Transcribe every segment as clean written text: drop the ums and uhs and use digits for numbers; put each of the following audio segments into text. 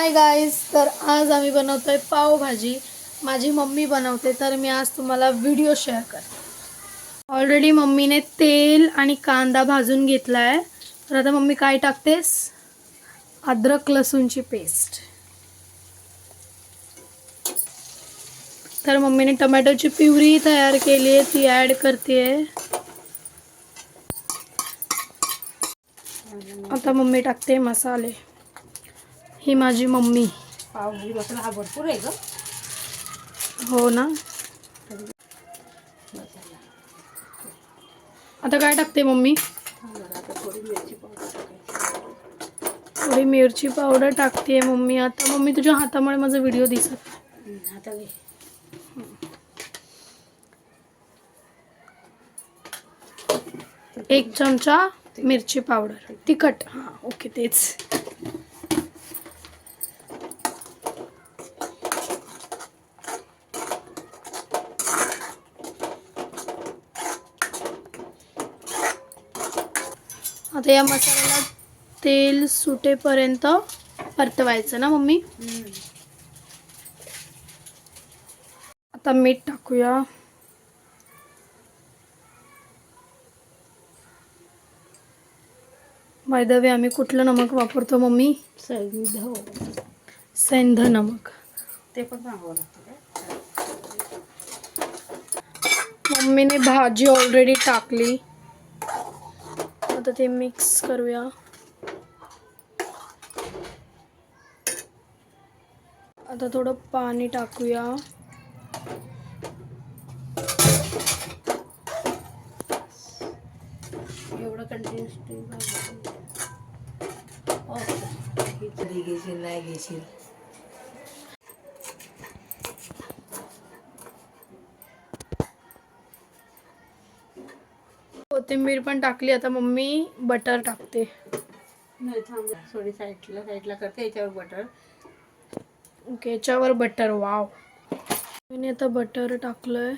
Hi guys, तर आज आम्ही बनवतोय पावभाजी। माझी मम्मी बनवते, तर मी आज तुम्हाला व्हिडिओ शेअर करते। ऑलरेडी मम्मीने तेल आणि कांदा भाजून घेतला आहे। तर आता मम्मी काय टाकतेस? अद्रक लसूणची पेस्ट। तर मम्मीने टोमॅटोची प्युरी तयार केली आहे, ती ॲड करते। आता मम्मी टाकते मसाले। ही माझी मम्मी। पावभाजी मसाला हा भरपूर आहे ग। हो ना। आता काय टाकते मम्मी? थोडी मिरची पावडर टाकते मम्मी। आता मम्मी तुझ्या हातामुळे माझा व्हिडिओ दिसत आता 1 चमचा मिरची पावडर, तिखट। हां ओके, तेच। आता या मसाल्याला तेल सुटेपर्यंत परतवायचं ना मम्मी? आता मीठ टाकूया। बाय द वे, आम्ही कुठलं नमक वापरतो मम्मी? सेंध नमक। ते पण सांगावं लागतं का? मम्मीने भाजी ऑलरेडी टाकली, आता ते मिक्स करूया। आता थोडं पाणी टाकूया। एवढं कंटिन्यूस कधी घेशील नाही घेशील। कोथिंबीर पण टाकली। आता मम्मी बटर टाकते। नाही थांब, थोडी साईडला करते, याच्यावर बटर। ओके, याच्यावर बटर। वाव, मी आता बटर टाकलंय।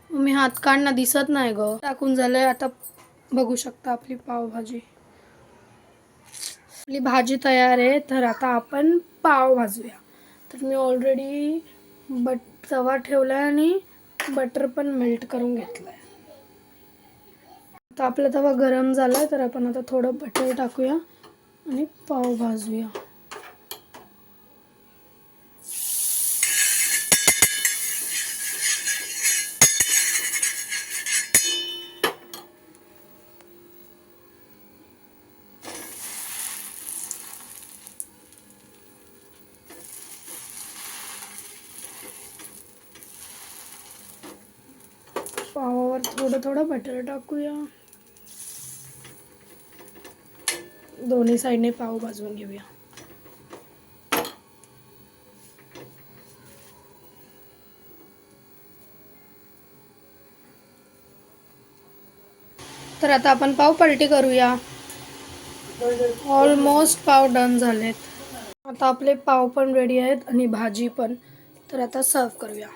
मम्मी हात काढ ना, दिसत नाही ग। टाकून झालंय। आता बघू शकता आपली पावभाजी। आपली भाजी तयार आहे। तर आता आपण पाव भाजूया। तर मी ऑलरेडी तवा ठेवलाय आणि बटर पण मेल्ट करून घेतलंय। आता आपला तवा गरम झालाय, तर आपण आता थोडं बटर टाकूया आणि पाव भाजूया। पावावर थोडं बटर टाकूया। दोन्ही साईडने पाव भाजून घेऊया। तर आता आपण पाव पलटी करूया। ऑलमोस्ट पाव डन झालेत। आता आपले पाव पण रेडी आहेत आणि भाजी पण। तर आता सर्व करूया।